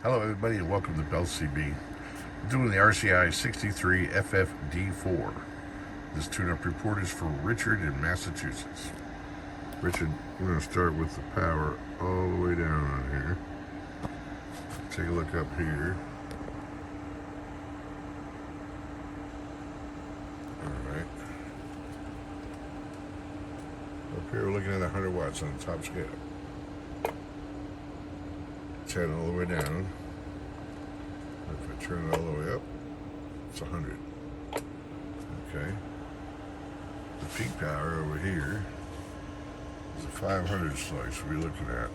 Hello everybody and welcome to Bell CB. I'm doing the RCI-63FFD4. This tune-up report is for Richard in Massachusetts. Richard, we're going to start with the power all the way down on here. Take a look up here. Alright. Up here we're looking at 100 watts on the top scale. 10 all the way down. If I turn it all the way up, it's 100. Okay. The peak power over here is a 500 slice. We're looking at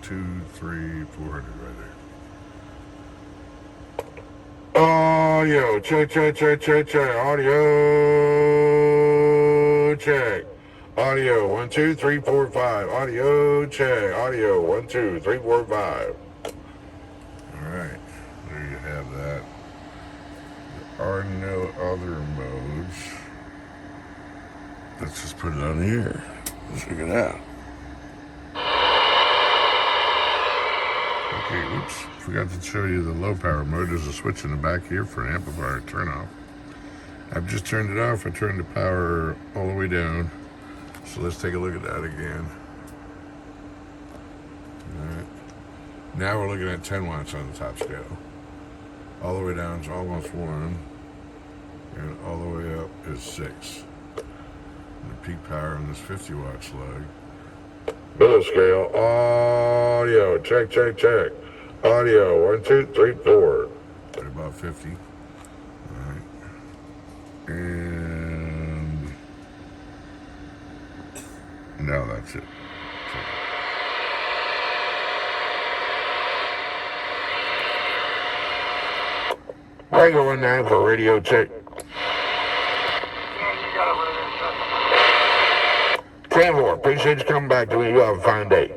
200, 300, 400 right there. Audio check. Audio check. Audio 1 2 3 4 5. Audio check. Audio 1 2 3 4 5. All right, there you have that. There are no other modes. Let's just put it on here. Check it out. Okay, oops. Forgot to show you the low power mode. There's a switch in the back here for an amplifier turn off. I've just turned it off. I turned the power all the way down. So let's take a look at that again. All right. Now we're looking at 10 watts on the top scale. All the way down is almost 1. And all the way up is 6. And the peak power on this 50 watt slug. Middle scale, audio, check. Audio, 1 2 3 4. At about 50. All right. And now that's it. Regular 19 for radio check. 10 more. Appreciate you coming back to me. You have a fine day.